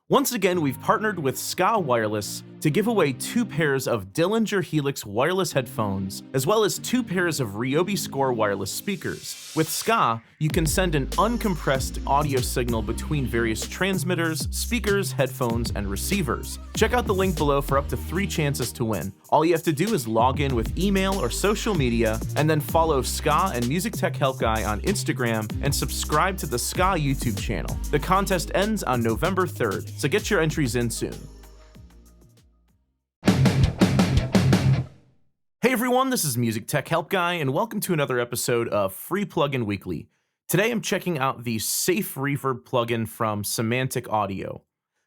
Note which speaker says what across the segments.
Speaker 1: Once again, we've partnered with Ska Wireless to give away 2 pairs of Dillinger Helix wireless headphones, as well as 2 pairs of Ryobi Score wireless speakers. With Ska, you can send an uncompressed audio signal between various transmitters, speakers, headphones, and receivers. Check out the link below for up to 3 chances to win. All you have to do is log in with email or social media, and then follow Ska and MusicTechHelpGuy on Instagram, and subscribe to the Ska YouTube channel. The contest ends on November 3rd, so get your entries in soon. Hey everyone, this is MusicTechHelpGuy, and welcome to another episode of Free Plugin Weekly. Today I'm checking out the SAFEReverb plugin from Semantic Audio.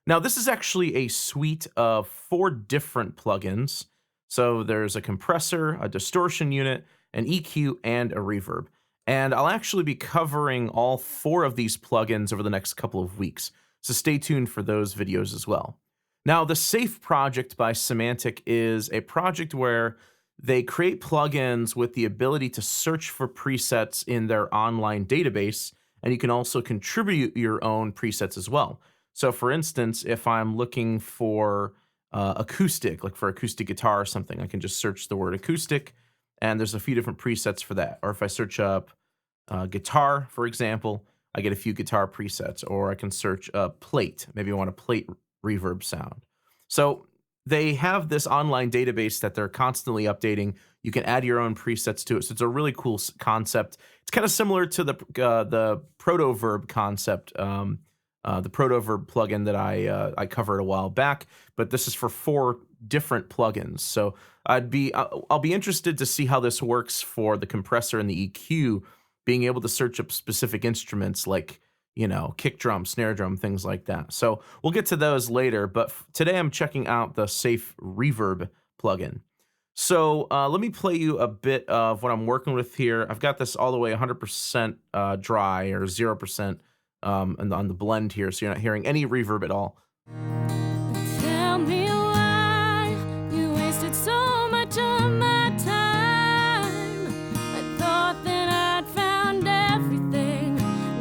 Speaker 1: Now this is actually a suite of 4 different plugins. So there's a compressor, a distortion unit, an EQ, and a reverb. And I'll actually be covering all 4 of these plugins over the next couple of weeks, so stay tuned for those videos as well. Now the Safe project by Semantic is a project where they create plugins with the ability to search for presets in their online database, and you can also contribute your own presets as well. So for instance, if I'm looking for acoustic, like for acoustic guitar or something, I can just search the word acoustic, and there's a few different presets for that. Or if I search up guitar, for example, I get a few guitar presets. Or I can search plate. Maybe I want a plate reverb sound. So they have this online database that they're constantly updating. You can add your own presets to it. So it's a really cool concept. It's kind of similar to the Protoverb concept, the Protoverb plugin that I covered a while back. But this is for 4 different plugins. So I'll be interested to see how this works for the compressor and the EQ, being able to search up specific instruments like, you know, kick drum, snare drum, things like that. So we'll get to those later, but today I'm checking out the SAFEReverb plugin. So let me play you a bit of what I'm working with here. I've got this all the way 100% dry or 0% on the blend here, so you're not hearing any reverb at all.
Speaker 2: Tell me why you wasted so much of my time. I thought that I'd found everything.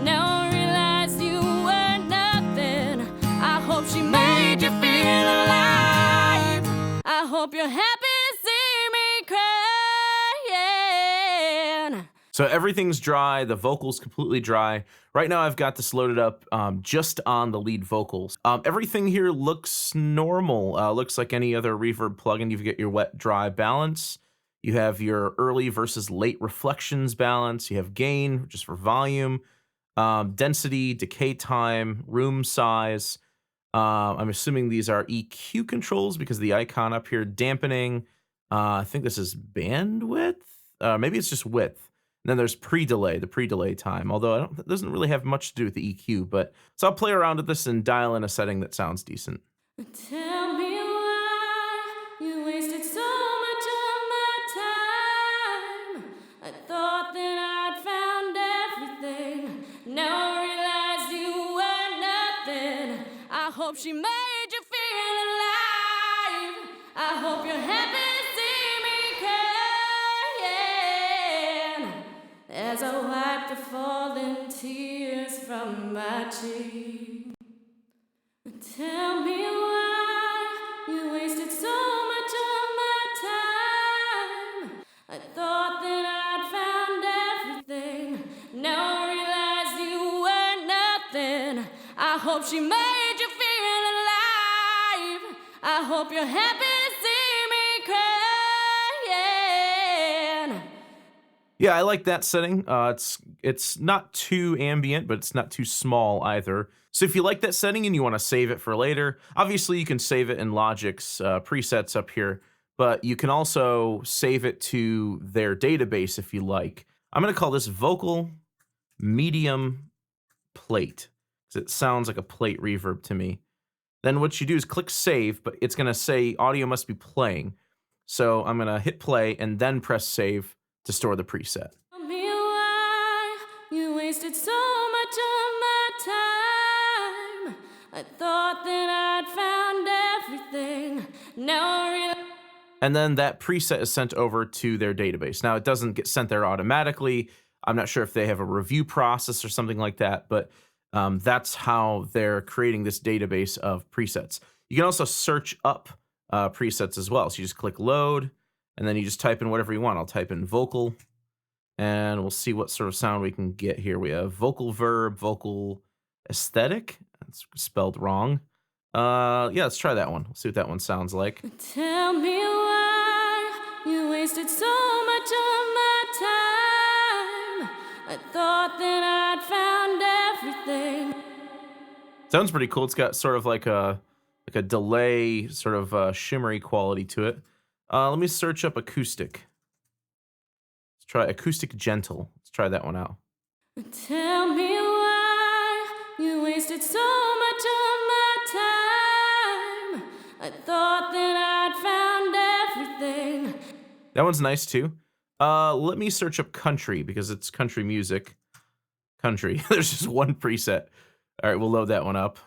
Speaker 2: Now I realize you were nothing. I hope she made you feel alive. I hope you're happy to see me crying.
Speaker 1: So everything's dry, the vocal's completely dry. Right now I've got this loaded up just on the lead vocals. Everything here looks normal. Looks like any other reverb plugin. You've got your wet, dry balance. You have your early versus late reflections balance. You have gain, just for volume, density, decay time, room size. I'm assuming these are EQ controls because the icon up here, dampening. I think this is bandwidth. Maybe it's just width. And then there's pre-delay, the pre-delay time, although it doesn't really have much to do with the EQ. But so I'll play around with this and dial in a setting that sounds decent.
Speaker 2: Tell me why you wasted so much of my time. I thought that I'd found everything. Now I realize you were nothing. I hope she made you feel alive. I hope you're happy to see me crying as I wipe the falling tears from my cheek. Tell me why you wasted so much of my time. I thought that I'd found everything. Now I realize you were nothing. I hope she made you feel alive. I hope you're happy to see me crying.
Speaker 1: Yeah, I like that setting. It's not too ambient, but it's not too small either. So if you like that setting and you want to save it for later, obviously you can save it in Logic's presets up here, but you can also save it to their database if you like. I'm going to call this vocal medium plate, because it sounds like a plate reverb to me. Then what you do is click save, but it's going to say audio must be playing. So I'm going to hit play and then press save to store the preset.
Speaker 2: Tell me why you wasted so much of my time. I thought that I'd found everything. Now I realize.
Speaker 1: And then that preset is sent over to their database. Now, it doesn't get sent there automatically. I'm not sure if they have a review process or something like that, but That's how they're creating this database of presets. You can also search up presets as well. So you just click load, and then you just type in whatever you want. I'll type in vocal, and we'll see what sort of sound we can get here. We have vocal verb, vocal aesthetic. That's spelled wrong. Yeah, let's try that one. We'll see what that one sounds like.
Speaker 2: Tell me why you wasted so much of my time. I thought that I'd found everything.
Speaker 1: Sounds pretty cool. It's got sort of like a delay, sort of shimmery quality to it. Let me search up acoustic. Let's try Acoustic Gentle. Let's try that one out.
Speaker 2: Tell me why you wasted so much of my time. I thought that I'd found everything.
Speaker 1: That one's nice too. Let me search up country because it's country music. Country. There's just one preset. All right, we'll load that one up.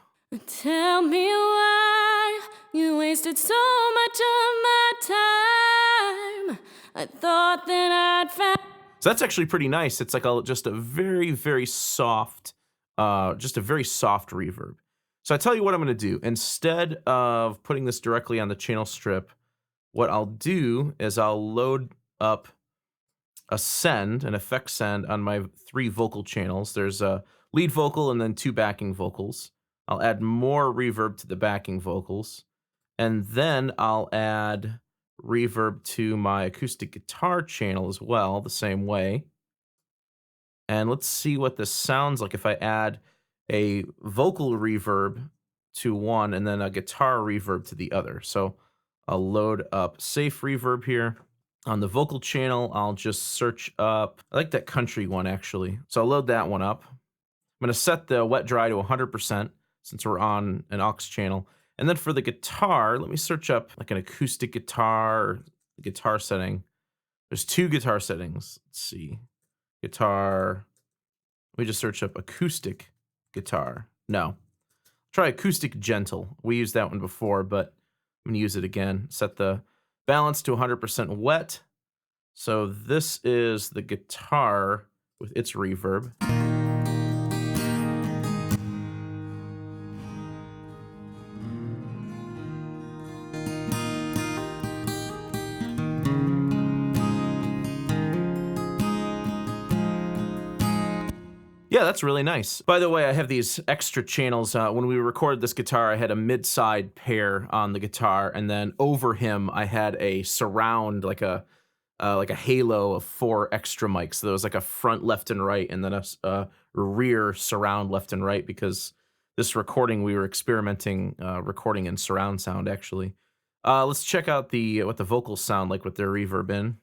Speaker 2: Tell me why you wasted so much of my time. I thought that I'd found.
Speaker 1: So that's actually pretty nice. It's like just a very, very soft, reverb. So I tell you what I'm going to do. Instead of putting this directly on the channel strip, what I'll do is I'll load up an effect send on my 3 vocal channels. There's a lead vocal and then 2 backing vocals. I'll add more reverb to the backing vocals, and then I'll add reverb to my acoustic guitar channel as well, the same way. And let's see what this sounds like if I add a vocal reverb to one and then a guitar reverb to the other. So I'll load up SAFEReverb here. On the vocal channel, I'll just search up, I like that country one actually. So I'll load that one up. I'm gonna set the wet dry to 100% since we're on an aux channel. And then for the guitar, let me search up like an acoustic guitar setting. There's 2 guitar settings. Let's see. Guitar. Let me just search up acoustic guitar. No. Try Acoustic Gentle. We used that one before, but I'm going to use it again. Set the balance to 100% wet. So this is the guitar with its reverb. Yeah, that's really nice. By the way, I have these extra channels. When we recorded this guitar, I had a mid-side pair on the guitar, and then over him, I had a surround, like a halo of 4 extra mics. So there was like a front left and right, and then a rear surround left and right, because this recording, we were experimenting recording in surround sound, actually. Let's check out what the vocals sound like with their reverb in.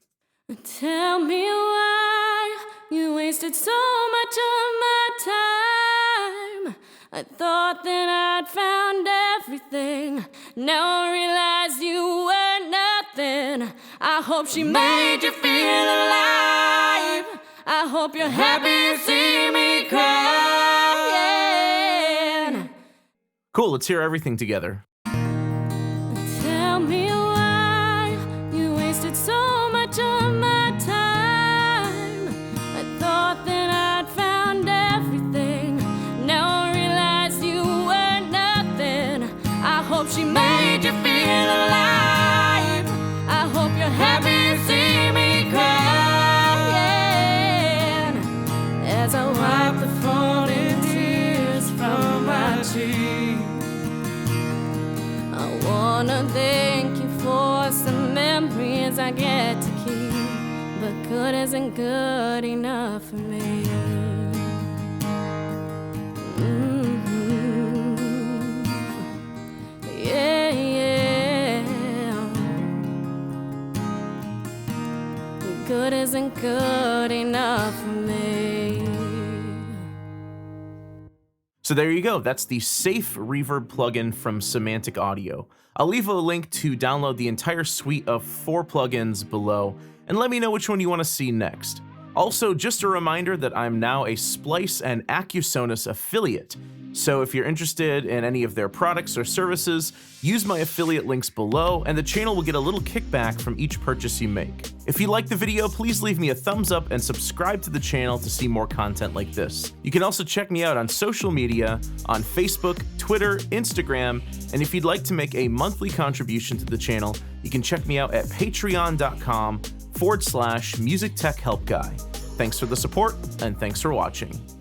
Speaker 2: Tell me why you wasted so much of my time. I thought that I'd found everything. Now I realize you were nothing. I hope she made you feel alive. I hope you're happy to see me crying.
Speaker 1: Cool, let's hear everything together.
Speaker 2: Tell me why you wasted so much of my time. I thought that I'd found everything. Now I realize you were nothing. I hope she made you feel alive. I hope you're happy to see me crying as I wipe the falling tears from my cheek. I wanna thank you for some memories I get to keep, but good isn't good enough for me. Yeah, yeah. Good isn't good enough for me.
Speaker 1: So there you go. That's the SAFEReverb plugin from Semantic Audio. I'll leave a link to download the entire suite of 4 plugins below, and let me know which one you want to see next. Also, just a reminder that I'm now a Splice and Acusonus affiliate, so if you're interested in any of their products or services, use my affiliate links below and the channel will get a little kickback from each purchase you make. If you liked the video, please leave me a thumbs up and subscribe to the channel to see more content like this. You can also check me out on social media, on Facebook, Twitter, Instagram, and if you'd like to make a monthly contribution to the channel, you can check me out at patreon.com/MusicTechHelpGuy. Thanks for the support, and thanks for watching.